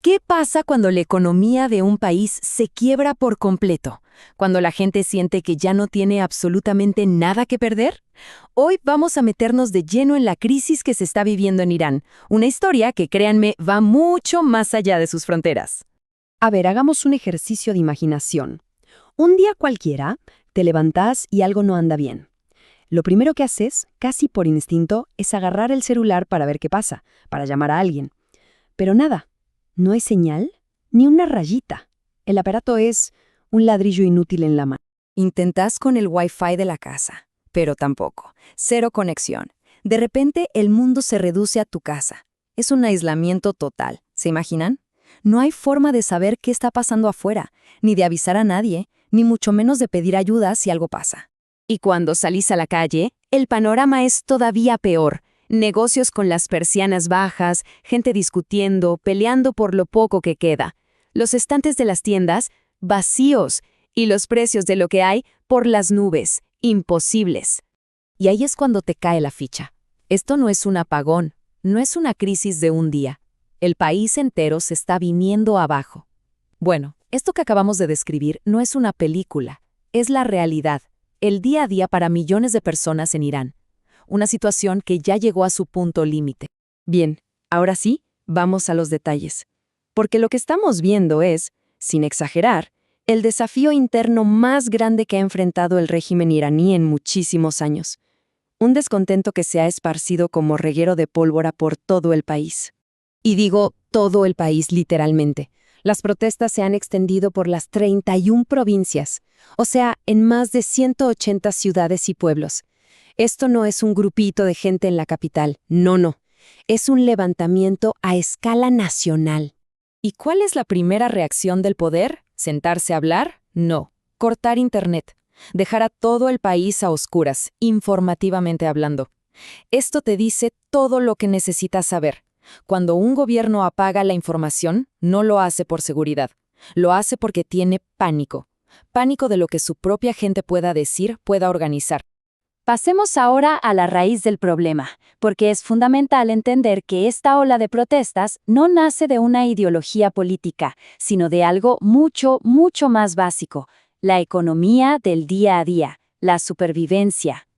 ¿Qué pasa cuando la economía de un país se quiebra por completo? ¿Cuando la gente siente que ya no tiene absolutamente nada que perder? Hoy vamos a meternos de lleno en la crisis que se está viviendo en Irán, una historia que, créanme, va mucho más allá de sus fronteras. A ver, hagamos un ejercicio de imaginación. Un día cualquiera, te levantas y algo no anda bien. Lo primero que haces, casi por instinto, es agarrar el celular para ver qué pasa, para llamar a alguien. Pero nada, no hay señal, ni una rayita. El aparato es un ladrillo inútil en la mano. Intentás con el Wi-Fi de la casa, pero tampoco. Cero conexión. De repente, el mundo se reduce a tu casa. Es un aislamiento total. ¿Se imaginan? No hay forma de saber qué está pasando afuera, ni de avisar a nadie, ni mucho menos de pedir ayuda si algo pasa. Y cuando salís a la calle, el panorama es todavía peor. Negocios con las persianas bajas, gente discutiendo, peleando por lo poco que queda. Los estantes de las tiendas, vacíos, y los precios de lo que hay por las nubes, imposibles. Y ahí es cuando te cae la ficha. Esto no es un apagón, no es una crisis de un día. El país entero se está viniendo abajo. Bueno, esto que acabamos de describir no es una película, es la realidad, el día a día para millones de personas en Irán. Una situación que ya llegó a su punto límite. Bien, ahora sí, vamos a los detalles. Porque lo que estamos viendo es, sin exagerar, el desafío interno más grande que ha enfrentado el régimen iraní en muchísimos años. Un descontento que se ha esparcido como reguero de pólvora por todo el país. Y digo todo el país literalmente. Las protestas se han extendido por las 31 provincias, o sea, en más de 180 ciudades y pueblos. Esto no es un grupito de gente en la capital, no. Es un levantamiento a escala nacional. ¿Y cuál es la primera reacción del poder? ¿Sentarse a hablar? No. Cortar Internet. Dejar a todo el país a oscuras, informativamente hablando. Esto te dice todo lo que necesitas saber. Cuando un gobierno apaga la información, no lo hace por seguridad. Lo hace porque tiene pánico. Pánico de lo que su propia gente pueda decir, pueda organizar. Pasemos ahora a la raíz del problema, porque es fundamental entender que esta ola de protestas no nace de una ideología política, sino de algo mucho más básico, la economía del día a día, la supervivencia.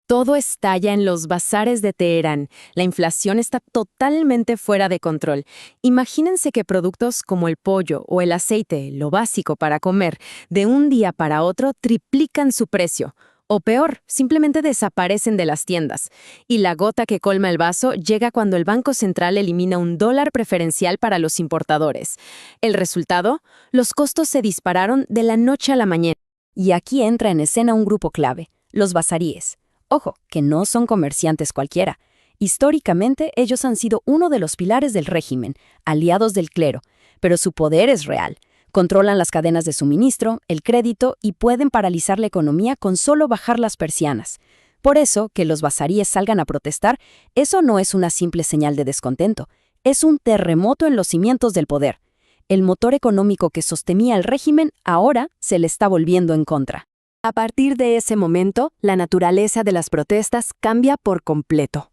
Todo estalla en los bazares de Teherán. La inflación está totalmente fuera de control. Imagínense que productos como el pollo o el aceite, lo básico para comer, de un día para otro triplican su precio. O peor, simplemente desaparecen de las tiendas. Y la gota que colma el vaso llega cuando el Banco Central elimina un dólar preferencial para los importadores. El resultado, los costos se dispararon de la noche a la mañana. Y aquí entra en escena un grupo clave, los bazaríes. Ojo, que no son comerciantes cualquiera. Históricamente, ellos han sido uno de los pilares del régimen, aliados del clero, pero su poder es real. Controlan las cadenas de suministro, el crédito y pueden paralizar la economía con solo bajar las persianas. Por eso, que los bazaríes salgan a protestar, eso no es una simple señal de descontento, es un terremoto en los cimientos del poder. El motor económico que sostenía el régimen ahora se le está volviendo en contra. A partir de ese momento, la naturaleza de las protestas cambia por completo.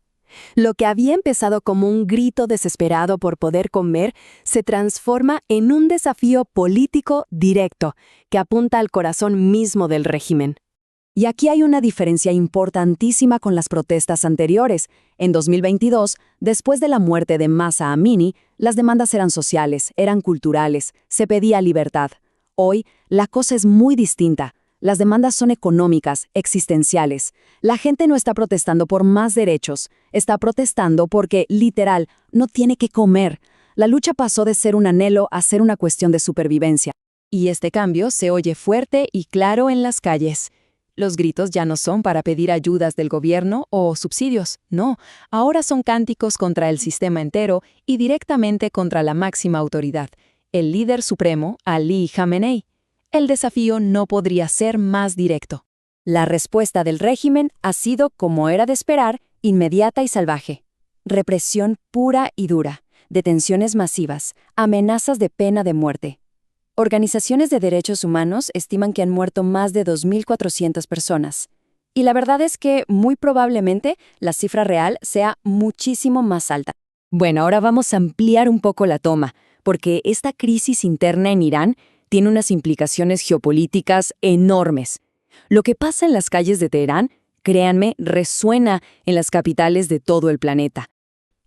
Lo que había empezado como un grito desesperado por poder comer se transforma en un desafío político directo que apunta al corazón mismo del régimen. Y aquí hay una diferencia importantísima con las protestas anteriores. En 2022, después de la muerte de Mahsa Amini, las demandas eran sociales, eran culturales, se pedía libertad. Hoy, la cosa es muy distinta. Las demandas son económicas, existenciales. La gente no está protestando por más derechos, está protestando porque, literal, no tiene que comer. La lucha pasó de ser un anhelo a ser una cuestión de supervivencia. Y este cambio se oye fuerte y claro en las calles. Los gritos ya no son para pedir ayudas del gobierno o subsidios, no. Ahora son cánticos contra el sistema entero y directamente contra la máxima autoridad, el líder supremo, Ali Khamenei. El desafío no podría ser más directo. La respuesta del régimen ha sido, como era de esperar, inmediata y salvaje. Represión pura y dura, detenciones masivas, amenazas de pena de muerte. Organizaciones de derechos humanos estiman que han muerto más de 2.400 personas. Y la verdad es que, muy probablemente, la cifra real sea muchísimo más alta. Bueno, ahora vamos a ampliar un poco la toma, porque esta crisis interna en Irán tiene unas implicaciones geopolíticas enormes. Lo que pasa en las calles de Teherán, créanme, resuena en las capitales de todo el planeta.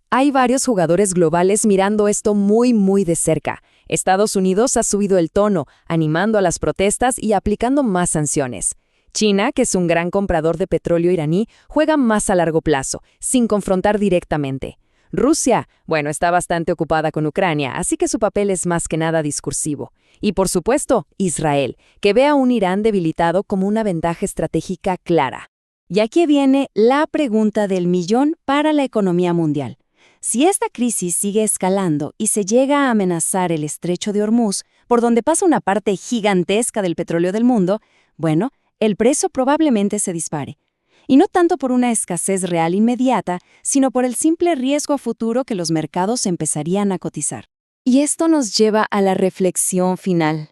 Hay varios jugadores globales mirando esto muy de cerca. Estados Unidos ha subido el tono, animando a las protestas y aplicando más sanciones. China, que es un gran comprador de petróleo iraní, juega más a largo plazo, sin confrontar directamente. Rusia, bueno, está bastante ocupada con Ucrania, así que su papel es más que nada discursivo. Y por supuesto, Israel, que ve a un Irán debilitado como una ventaja estratégica clara. Y aquí viene la pregunta del millón para la economía mundial. Si esta crisis sigue escalando y se llega a amenazar el estrecho de Hormuz, por donde pasa una parte gigantesca del petróleo del mundo, bueno, el precio probablemente se dispare. Y no tanto por una escasez real inmediata, sino por el simple riesgo a futuro que los mercados empezarían a cotizar. Y esto nos lleva a la reflexión final.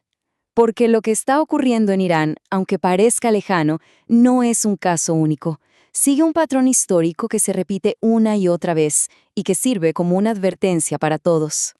Porque lo que está ocurriendo en Irán, aunque parezca lejano, no es un caso único. Sigue un patrón histórico que se repite una y otra vez y que sirve como una advertencia para todos.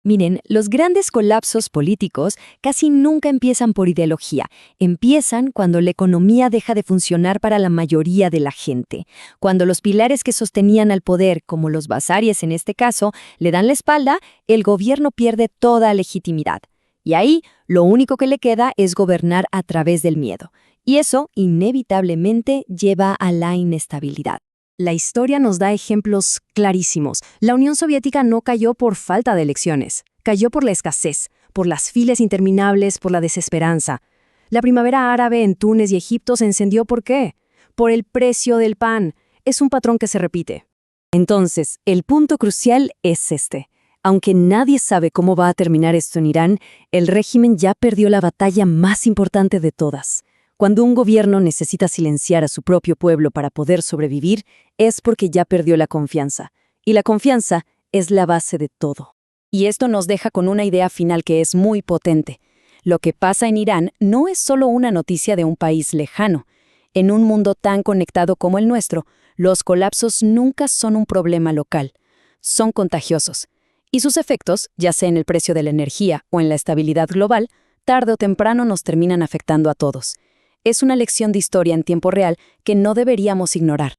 Miren, los grandes colapsos políticos casi nunca empiezan por ideología. Empiezan cuando la economía deja de funcionar para la mayoría de la gente. Cuando los pilares que sostenían al poder, como los bazaries en este caso, le dan la espalda, el gobierno pierde toda legitimidad. Y ahí, lo único que le queda es gobernar a través del miedo. Y eso, inevitablemente, lleva a la inestabilidad. La historia nos da ejemplos clarísimos. La Unión Soviética no cayó por falta de elecciones, cayó por la escasez, por las filas interminables, por la desesperanza. La primavera árabe en Túnez y Egipto se encendió ¿por qué? Por el precio del pan. Es un patrón que se repite. Entonces, el punto crucial es este. Aunque nadie sabe cómo va a terminar esto en Irán, el régimen ya perdió la batalla más importante de todas. Cuando un gobierno necesita silenciar a su propio pueblo para poder sobrevivir, es porque ya perdió la confianza. Y la confianza es la base de todo. Y esto nos deja con una idea final que es muy potente. Lo que pasa en Irán no es solo una noticia de un país lejano. En un mundo tan conectado como el nuestro, los colapsos nunca son un problema local. Son contagiosos. Y sus efectos, ya sea en el precio de la energía o en la estabilidad global, tarde o temprano nos terminan afectando a todos. Es una lección de historia en tiempo real que no deberíamos ignorar.